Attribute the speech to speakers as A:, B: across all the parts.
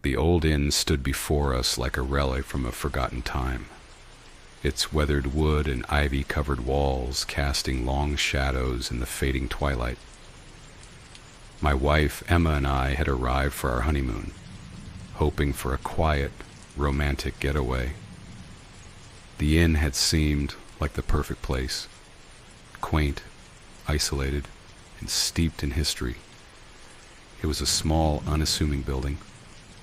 A: The old inn stood before us like a relic from a forgotten time, its weathered wood and ivy-covered walls casting long shadows in the fading twilight. My wife, Emma, and I had arrived for our honeymoon, hoping for a quiet, romantic getaway. The inn had seemed like the perfect place, quaint, isolated, and steeped in history. It was a small, unassuming building,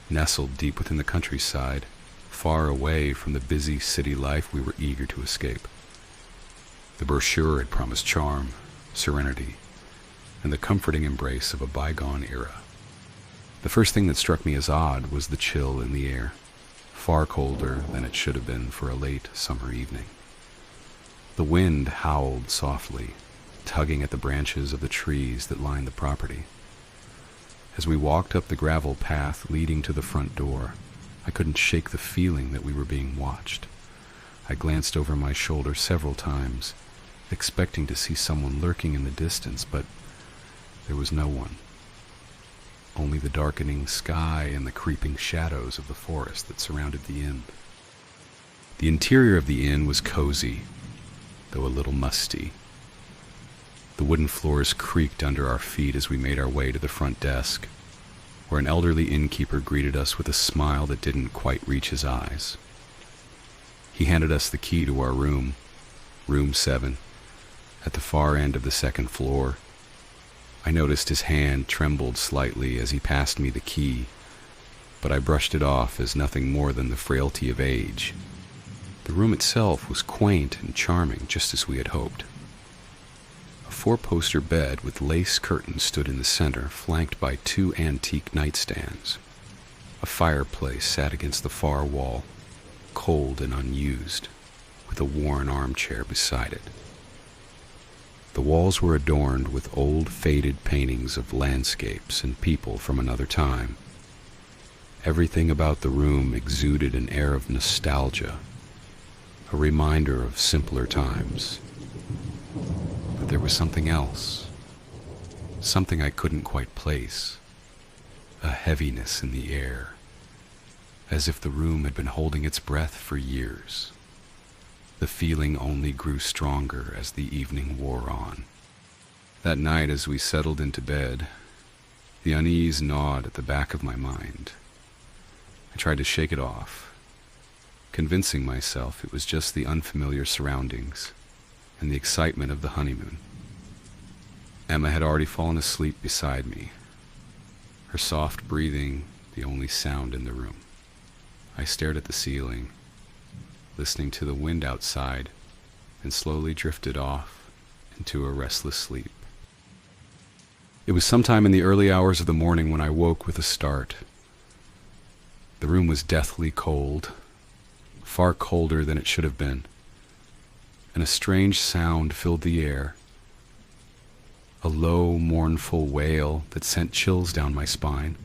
A: nestled deep within the countryside, far away from the busy city life we were eager to escape. The brochure had promised charm, serenity, and the comforting embrace of a bygone era. The first thing that struck me as odd was the chill in the air, far colder than it should have been for a late summer evening. The wind howled softly, tugging at the branches of the trees that lined the property. As we walked up the gravel path leading to the front door, I couldn't shake the feeling that we were being watched. I glanced over my shoulder several times, expecting to see someone lurking in the distance, but there was no one. Only the darkening sky and the creeping shadows of the forest that surrounded the inn. The interior of the inn was cozy, though a little musty. The wooden floors creaked under our feet as we made our way to the front desk, where an elderly innkeeper greeted us with a smile that didn't quite reach his eyes. He handed us the key to our room, room 7, at the far end of the second floor. I noticed his hand trembled slightly as he passed me the key, but I brushed it off as nothing more than the frailty of age. The room itself was quaint and charming, just as we had hoped. A 4-poster bed with lace curtains stood in the center, flanked by 2 antique nightstands. A fireplace sat against the far wall, cold and unused, with a worn armchair beside it. The walls were adorned with old, faded paintings of landscapes and people from another time. Everything about the room exuded an air of nostalgia, a reminder of simpler times. But there was something else, something I couldn't quite place, a heaviness in the air, as if the room had been holding its breath for years. The feeling only grew stronger as the evening wore on. That night, as we settled into bed, the unease gnawed at the back of my mind. I tried to shake it off, convincing myself it was just the unfamiliar surroundings and the excitement of the honeymoon. Emma had already fallen asleep beside me, her soft breathing the only sound in the room. I stared at the ceiling, listening to the wind outside, and slowly drifted off into a restless sleep. It was sometime in the early hours of the morning when I woke with a start. The room was deathly cold, far colder than it should have been, and a strange sound filled the air, a low, mournful wail that sent chills down my spine.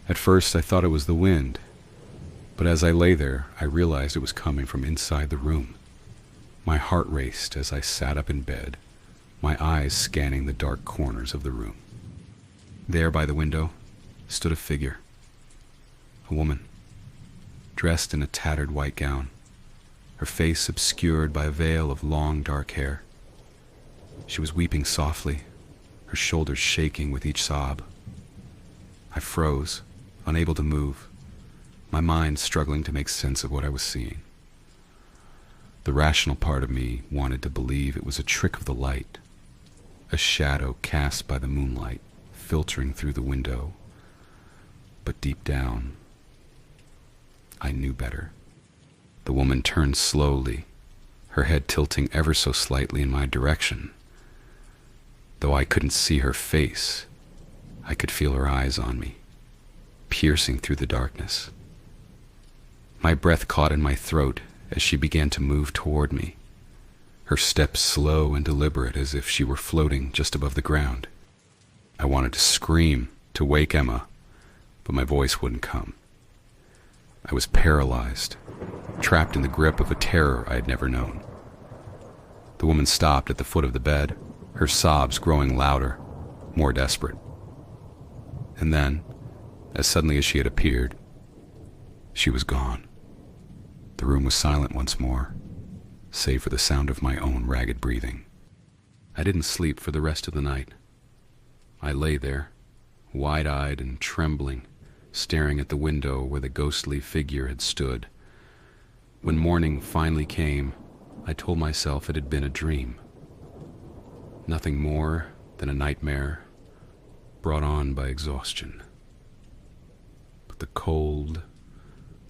A: At first I thought it was the wind, but as I lay there, I realized it was coming from inside the room. My heart raced as I sat up in bed, my eyes scanning the dark corners of the room. There by the window stood a figure, a woman, dressed in a tattered white gown, her face obscured by a veil of long dark hair. She was weeping softly, her shoulders shaking with each sob. I froze, unable to move, my mind struggling to make sense of what I was seeing. The rational part of me wanted to believe it was a trick of the light, a shadow cast by the moonlight filtering through the window. But deep down, I knew better. The woman turned slowly, her head tilting ever so slightly in my direction. Though I couldn't see her face, I could feel her eyes on me, piercing through the darkness. My breath caught in my throat as she began to move toward me, her steps slow and deliberate as if she were floating just above the ground. I wanted to scream, to wake Emma, but my voice wouldn't come. I was paralyzed, trapped in the grip of a terror I had never known. The woman stopped at the foot of the bed, her sobs growing louder, more desperate. And then, As suddenly as she had appeared, she was gone. The room was silent once more, save for the sound of my own ragged breathing. I didn't sleep for the rest of the night. I lay there, wide-eyed and trembling, staring at the window where the ghostly figure had stood. When morning finally came, I told myself it had been a dream. Nothing more than a nightmare brought on by exhaustion. But the cold,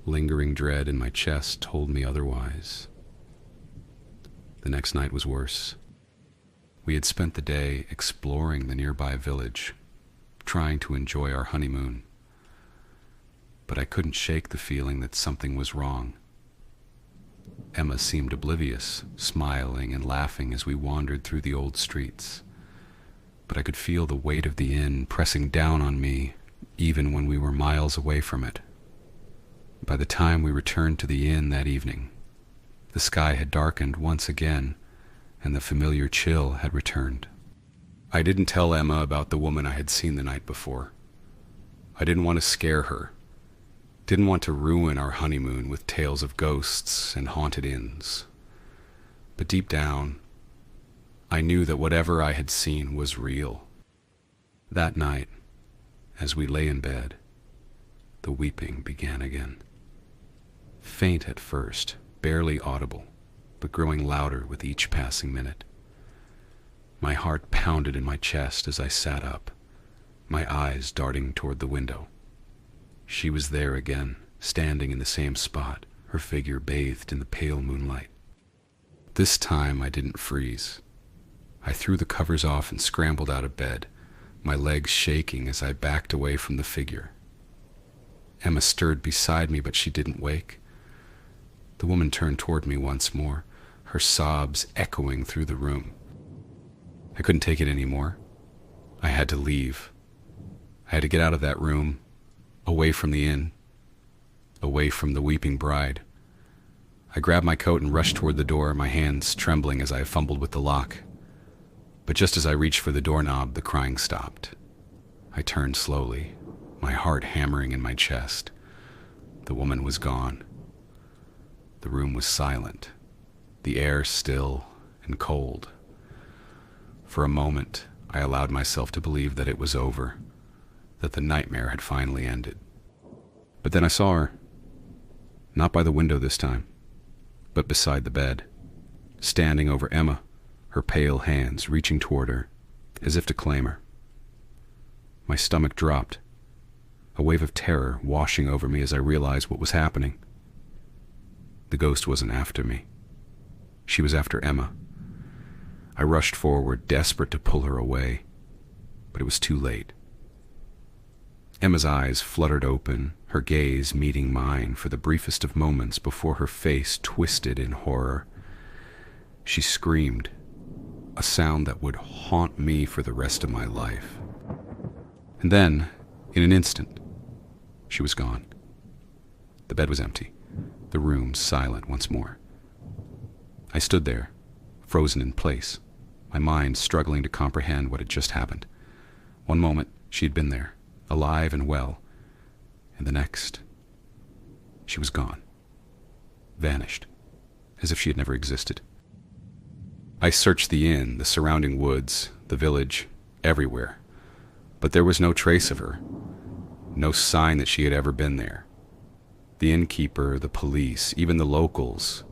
A: lingering dread in my chest told me otherwise. The next night was worse. We had spent the day exploring the nearby village, trying to enjoy our honeymoon. But I couldn't shake the feeling that something was wrong. Emma seemed oblivious, smiling and laughing as we wandered through the old streets. But I could feel the weight of the inn pressing down on me, even when we were miles away from it. By the time we returned to the inn that evening, the sky had darkened once again, and the familiar chill had returned. I didn't tell Emma about the woman I had seen the night before. I didn't want to scare her. Didn't want to ruin our honeymoon with tales of ghosts and haunted inns. But deep down, I knew that whatever I had seen was real. That night, as we lay in bed, the weeping began again. Faint at first, barely audible, but growing louder with each passing minute. My heart pounded in my chest as I sat up, my eyes darting toward the window. She was there again, standing in the same spot, her figure bathed in the pale moonlight. This time I didn't freeze. I threw the covers off and scrambled out of bed, my legs shaking as I backed away from the figure. Emma stirred beside me, but she didn't wake. The woman turned toward me once more, her sobs echoing through the room. I couldn't take it anymore. I had to leave. I had to get out of that room, away from the inn, away from the weeping bride. I grabbed my coat and rushed toward the door, my hands trembling as I fumbled with the lock. But just as I reached for the doorknob, the crying stopped. I turned slowly, my heart hammering in my chest. The woman was gone. The room was silent, the air still and cold. For a moment, I allowed myself to believe that it was over, that the nightmare had finally ended. But then I saw her, not by the window this time, but beside the bed, standing over Emma, her pale hands reaching toward her, as if to claim her. My stomach dropped, a wave of terror washing over me as I realized what was happening. The ghost wasn't after me. She was after Emma. I rushed forward, desperate to pull her away, but it was too late. Emma's eyes fluttered open, her gaze meeting mine for the briefest of moments before her face twisted in horror. She screamed, a sound that would haunt me for the rest of my life. And then, in an instant, she was gone. The bed was empty, the room silent once more. I stood there, frozen in place, my mind struggling to comprehend what had just happened. One moment, she had been there, alive and well, and the next, she was gone, vanished, as if she had never existed. I searched the inn, the surrounding woods, the village, everywhere, but there was no trace of her, no sign that she had ever been there. The innkeeper, the police, even the locals,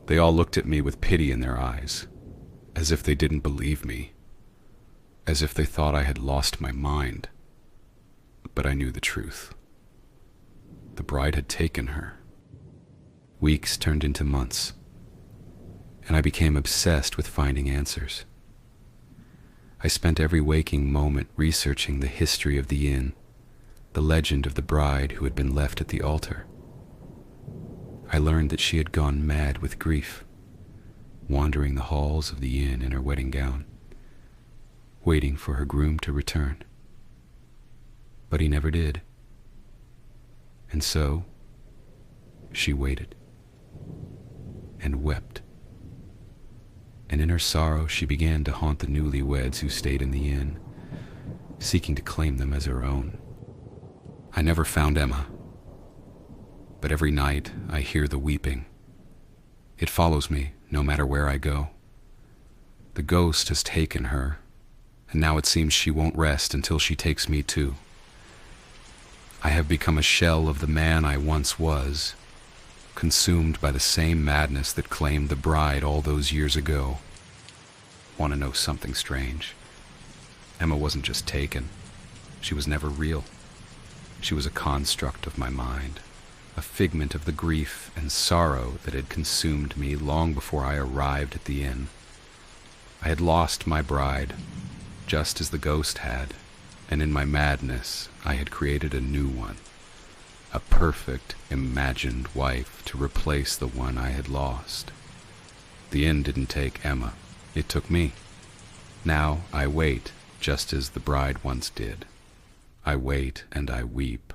A: they all looked at me with pity in their eyes, as if they didn't believe me, as if they thought I had lost my mind. But I knew the truth. The bride had taken her. Weeks turned into months, and I became obsessed with finding answers. I spent every waking moment researching the history of the inn, the legend of the bride who had been left at the altar. I learned that she had gone mad with grief, wandering the halls of the inn in her wedding gown, waiting for her groom to return. But he never did. And so, she waited and wept. And in her sorrow, she began to haunt the newlyweds who stayed in the inn, seeking to claim them as her own. I never found Emma, but every night I hear the weeping. It follows me no matter where I go. The ghost has taken her, and now it seems she won't rest until she takes me too. I have become a shell of the man I once was, consumed by the same madness that claimed the bride all those years ago. Want to know something strange? Emma wasn't just taken. She was never real. She was a construct of my mind, a figment of the grief and sorrow that had consumed me long before I arrived at the inn. I had lost my bride, just as the ghost had, and in my madness I had created a new one, a perfect, imagined wife to replace the one I had lost. The inn didn't take Emma, it took me. Now I wait, just as the bride once did. I wait and I weep,